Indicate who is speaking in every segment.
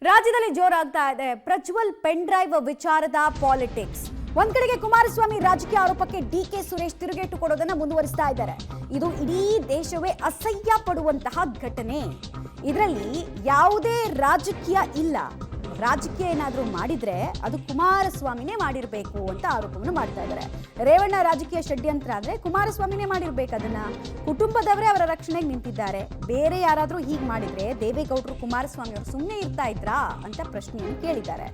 Speaker 1: ರಾಜ್ಯದಲ್ಲಿ ಜೋರಾಗ್ತಾ ಇದೆ Prajwal pen drive ವಿಚಾರದ ಪಾಲಿಟಿಕ್ಸ್. ಒಂದ್ ಕಡೆಗೆ ಕುಮಾರಸ್ವಾಮಿ ರಾಜಕೀಯ ಆರೋಪಕ್ಕೆ ಡಿಕೆ ಸುರೇಶ್ ತಿರುಗೇಟು ಕೊಡೋದನ್ನ ಮುಂದುವರಿಸ್ತಾ ಇದ್ದಾರೆ. ಇದು ಇಡೀ ದೇಶವೇ ಅಸಹ್ಯ ಪಡುವಂತಹ ಘಟನೆ. ಇದರಲ್ಲಿ ಯಾವುದೇ ರಾಜಕೀಯ ಇಲ್ಲ. ರಾಜಕೀಯ ಏನಾದರೂ ಮಾಡಿದ್ರೆ ಅದು ಕುಮಾರಸ್ವಾಮಿನೇ ಮಾಡಿರಬೇಕು ಅಂತ ಆರೋಪವನ್ನು ಮಾಡ್ತಾ ಇದ್ದಾರೆ. ರೇವಣ್ಣ ರಾಜಕೀಯ ಷಡ್ಯಂತ್ರ ಅಂದ್ರೆ ಕುಮಾರಸ್ವಾಮಿನೇ ಮಾಡಿರ್ಬೇಕು. ಅದನ್ನ ಕುಟುಂಬದವರೇ ಅವರ ರಕ್ಷಣೆಗೆ ನಿಂತಿದ್ದಾರೆ. ಬೇರೆ ಯಾರಾದರೂ ಹೀಗೆ ಮಾಡಿದ್ರೆ ದೇವೇಗೌಡರು ಕುಮಾರಸ್ವಾಮಿ ಅವರು ಸುಮ್ಮನೆ ಇರ್ತಾ ಇದ್ರಾ ಅಂತ ಪ್ರಶ್ನೆಯನ್ನು ಕೇಳಿದ್ದಾರೆ.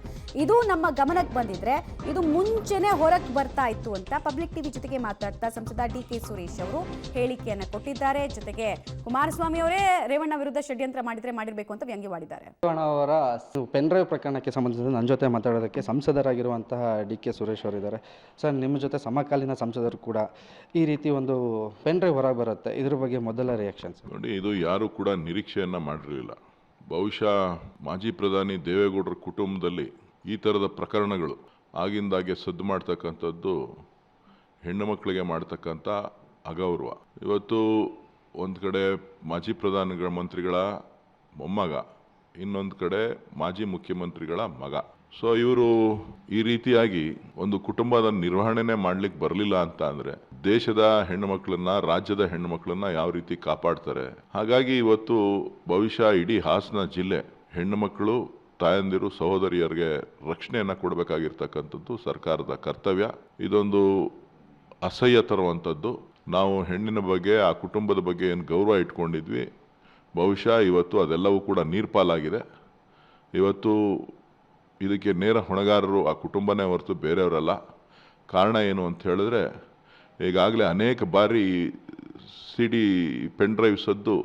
Speaker 1: ಇದು ನಮ್ಮ ಗಮನಕ್ಕೆ ಬಂದಿದ್ರೆ ಇದು ಮುಂಚೆನೆ ಹೊರಗೆ ಬರ್ತಾ ಇತ್ತು ಅಂತ ಪಬ್ಲಿಕ್ ಟಿವಿ ಜೊತೆಗೆ ಮಾತಾಡ್ತಾ ಸಂಸದ ಡಿಕೆ ಸುರೇಶ್ ಅವರು ಹೇಳಿಕೆಯನ್ನು ಕೊಟ್ಟಿದ್ದಾರೆ. ಜೊತೆಗೆ ಕುಮಾರಸ್ವಾಮಿ ಅವರೇ ರೇವಣ್ಣ ವಿರುದ್ಧ ಷಡ್ಯಂತ್ರ ಮಾಡಿರಬೇಕು ಅಂತ ವ್ಯಂಗ್ಯವಾಡಿದ್ದಾರೆ.
Speaker 2: ಅವರ ಪೆನ್ ಡ್ರೈವ್ ಪ್ರಕರಣಕ್ಕೆ ಸಂಬಂಧಿಸಿದ ನನ್ನ ಜೊತೆ ಮಾತಾಡೋದಕ್ಕೆ ಸಂಸದರಾಗಿರುವಂತಹ ಡಿಕೆ ಸುರೇಶ್ ಅವರಿದ್ದಾರೆ. ಸರ್, ನಿಮ್ಮ ಜೊತೆ ಸಮಕಾಲೀನ ಸಂಸದರು ಕೂಡ ಈ ರೀತಿ ಒಂದು ಪೆನ್ ಡ್ರೈವ್ ಹೊರಗೆ ಬರುತ್ತೆ, ಇದ್ರ ಬಗ್ಗೆ ಮೊದಲ ರಿಯಾಕ್ಷನ್ಸ್
Speaker 3: ನೋಡಿ. ಇದು ಯಾರು ಕೂಡ ನಿರೀಕ್ಷೆಯನ್ನು ಮಾಡಿರಲಿಲ್ಲ. ಬಹುಶಃ ಮಾಜಿ ಪ್ರಧಾನಿ ದೇವೇಗೌಡರ ಕುಟುಂಬದಲ್ಲಿ ಈ ಥರದ ಪ್ರಕರಣಗಳು ಆಗಿಂದಾಗೆ ಸದ್ದು ಮಾಡ್ತಕ್ಕಂಥದ್ದು ಹೆಣ್ಣು ಮಕ್ಕಳಿಗೆ ಮಾಡ್ತಕ್ಕಂಥ ಅಗೌರವ. ಇವತ್ತು ಒಂದು ಕಡೆ ಮಾಜಿ ಪ್ರಧಾನ ಮಂತ್ರಿಗಳ ಮೊಮ್ಮಗ, ಇನ್ನೊಂದು ಕಡೆ ಮಾಜಿ ಮುಖ್ಯಮಂತ್ರಿಗಳ ಮಗ. ಸೊ ಇವರು ಈ ರೀತಿಯಾಗಿ ಒಂದು ಕುಟುಂಬದ ನಿರ್ವಹಣೆನೇ ಮಾಡ್ಲಿಕ್ಕೆ ಬರಲಿಲ್ಲ ಅಂತ ಅಂದರೆ ದೇಶದ ಹೆಣ್ಣು ಮಕ್ಕಳನ್ನ, ರಾಜ್ಯದ ಹೆಣ್ಣು ಮಕ್ಕಳನ್ನ ಯಾವ ರೀತಿ ಕಾಪಾಡ್ತಾರೆ. ಹಾಗಾಗಿ ಇವತ್ತು ಭವಿಷ್ಯ ಇಡೀ ಹಾಸನ ಜಿಲ್ಲೆ ಹೆಣ್ಣು ಮಕ್ಕಳು, ತಾಯಂದಿರು, ಸಹೋದರಿಯರಿಗೆ ರಕ್ಷಣೆಯನ್ನು ಕೊಡಬೇಕಾಗಿರ್ತಕ್ಕಂಥದ್ದು ಸರ್ಕಾರದ ಕರ್ತವ್ಯ. ಇದೊಂದು ಅಸಹ್ಯ ತರುವಂಥದ್ದು. ನಾವು ಹೆಣ್ಣಿನ ಬಗ್ಗೆ, ಆ ಕುಟುಂಬದ ಬಗ್ಗೆ ಏನು ಗೌರವ ಇಟ್ಕೊಂಡಿದ್ವಿ, ಬಹುಶಃ ಇವತ್ತು ಅದೆಲ್ಲವೂ ಕೂಡ ನೀರ್ಪಾಲಾಗಿದೆ. ಇವತ್ತು ಇದಕ್ಕೆ ನೇರ ಹೊಣೆಗಾರರು ಆ ಕುಟುಂಬನೇ ಹೊರತು ಬೇರೆಯವರಲ್ಲ. ಕಾರಣ ಏನು ಅಂತ ಹೇಳಿದ್ರೆ, ಈಗಾಗಲೇ ಅನೇಕ ಬಾರಿ CD ಪೆನ್ ಡ್ರೈವ್ ಸದ್ದು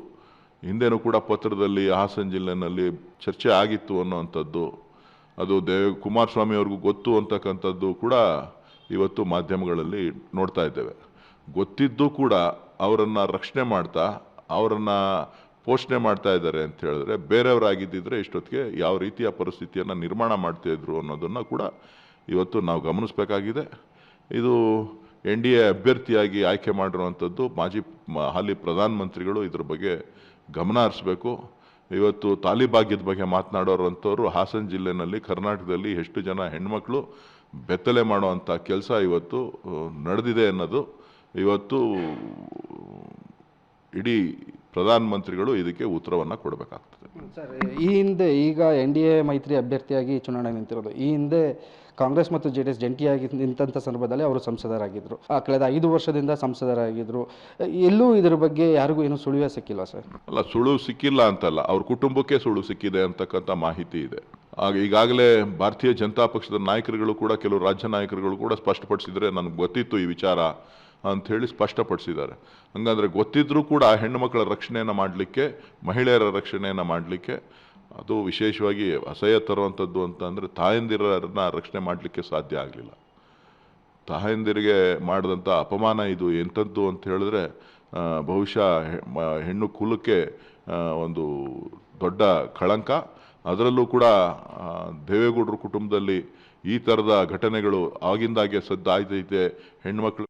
Speaker 3: ಹಿಂದೆನೂ ಕೂಡ ಪತ್ರದಲ್ಲಿ ಹಾಸನ ಜಿಲ್ಲೆನಲ್ಲಿ ಚರ್ಚೆ ಆಗಿತ್ತು ಅನ್ನೋವಂಥದ್ದು, ಅದು ಕುಮಾರಸ್ವಾಮಿ ಅವ್ರಿಗೂ ಗೊತ್ತು ಅಂತಕ್ಕಂಥದ್ದು ಕೂಡ ಇವತ್ತು ಮಾಧ್ಯಮಗಳಲ್ಲಿ ನೋಡ್ತಾ ಇದ್ದೇವೆ. ಗೊತ್ತಿದ್ದು ಕೂಡ ಅವರನ್ನು ರಕ್ಷಣೆ ಮಾಡ್ತಾ, ಅವರನ್ನು ಪೋಷಣೆ ಮಾಡ್ತಾ ಇದ್ದಾರೆ ಅಂತ ಹೇಳಿದ್ರೆ, ಬೇರೆಯವರಾಗಿದ್ದಿದ್ರೆ ಇಷ್ಟೊತ್ತಿಗೆ ಯಾವ ರೀತಿಯ ಪರಿಸ್ಥಿತಿಯನ್ನು ನಿರ್ಮಾಣ ಮಾಡ್ತಾಯಿದ್ರು ಅನ್ನೋದನ್ನು ಕೂಡ ಇವತ್ತು ನಾವು ಗಮನಿಸಬೇಕಾಗಿದೆ. ಇದು NDA ಅಭ್ಯರ್ಥಿಯಾಗಿ ಆಯ್ಕೆ ಮಾಡಿರುವಂಥದ್ದು ಹಾಲಿ ಪ್ರಧಾನಮಂತ್ರಿಗಳು ಇದ್ರ ಬಗ್ಗೆ ಗಮನ ಹರಿಸಬೇಕು. ಇವತ್ತು ತಾಲಿಬಾಗ್ಯದ ಬಗ್ಗೆ ಮಾತನಾಡೋರಂಥವ್ರು ಹಾಸನ ಜಿಲ್ಲೆನಲ್ಲಿ, ಕರ್ನಾಟಕದಲ್ಲಿ ಎಷ್ಟು ಜನ ಹೆಣ್ಮಕ್ಳು ಬೆತ್ತಲೆ ಮಾಡುವಂಥ ಕೆಲಸ ಇವತ್ತು ನಡೆದಿದೆ ಅನ್ನೋದು ಇವತ್ತು ಇಡೀ ಪ್ರಧಾನಮಂತ್ರಿಗಳು ಇದಕ್ಕೆ ಉತ್ತರವನ್ನು ಕೊಡಬೇಕಾಗ್ತದೆ.
Speaker 2: ಸರ್, ಈ ಹಿಂದೆ ಈಗ NDA ಮೈತ್ರಿ ಅಭ್ಯರ್ಥಿಯಾಗಿ ಚುನಾವಣೆ ನಿಂತಿರೋದು. ಈ ಹಿಂದೆ ಕಾಂಗ್ರೆಸ್ ಮತ್ತು JDS ಜಂಟಿಯಾಗಿ ನಿಂತಹ ಸಂದರ್ಭದಲ್ಲಿ ಅವರು ಸಂಸದರಾಗಿದ್ದರು. ಕಳೆದ 5 ವರ್ಷದಿಂದ ಸಂಸದರಾಗಿದ್ದರು. ಎಲ್ಲೂ ಇದರ ಬಗ್ಗೆ ಯಾರಿಗೂ ಏನೂ ಸುಳಿವೇ ಸಿಕ್ಕಿಲ್ಲ ಸರ್.
Speaker 3: ಅಲ್ಲ, ಸುಳುವು ಸಿಕ್ಕಿಲ್ಲ ಅಂತಲ್ಲ, ಅವ್ರ ಕುಟುಂಬಕ್ಕೆ ಸುಳುವು ಸಿಕ್ಕಿದೆ ಅಂತಕ್ಕಂಥ ಮಾಹಿತಿ ಇದೆ. ಈಗಾಗಲೇ ಭಾರತೀಯ ಜನತಾ ಪಕ್ಷದ ನಾಯಕರುಗಳು ಕೂಡ, ಕೆಲವು ರಾಜ್ಯ ನಾಯಕರುಗಳು ಕೂಡ ಸ್ಪಷ್ಟಪಡಿಸಿದರೆ ನನಗೆ ಗೊತ್ತಿತ್ತು ಈ ವಿಚಾರ ಅಂಥೇಳಿ ಸ್ಪಷ್ಟಪಡಿಸಿದ್ದಾರೆ. ಹಂಗಂದರೆ ಗೊತ್ತಿದ್ರೂ ಕೂಡ ಹೆಣ್ಣು ಮಕ್ಕಳ ರಕ್ಷಣೆಯನ್ನು ಮಾಡಲಿಕ್ಕೆ, ಮಹಿಳೆಯರ ರಕ್ಷಣೆಯನ್ನು ಮಾಡಲಿಕ್ಕೆ, ಅದು ವಿಶೇಷವಾಗಿ ಅಸಹ್ಯ ತರುವಂಥದ್ದು ಅಂತಂದರೆ ತಾಯಂದಿರನ್ನ ರಕ್ಷಣೆ ಮಾಡಲಿಕ್ಕೆ ಸಾಧ್ಯ ಆಗಲಿಲ್ಲ. ತಾಯಂದಿರಿಗೆ ಮಾಡಿದಂಥ ಅಪಮಾನ ಇದು ಎಂಥದ್ದು ಅಂತ ಹೇಳಿದ್ರೆ, ಬಹುಶಃ ಹೆಣ್ಣು ಕುಲಕ್ಕೆ ಒಂದು ದೊಡ್ಡ ಕಳಂಕ. ಅದರಲ್ಲೂ ಕೂಡ ದೇವೇಗೌಡರ ಕುಟುಂಬದಲ್ಲಿ ಈ ಥರದ ಘಟನೆಗಳು ಆಗಿಂದಾಗೆ ಸದ್ದಾಯ್ತೈತೆ. ಹೆಣ್ಮಕ್ಳು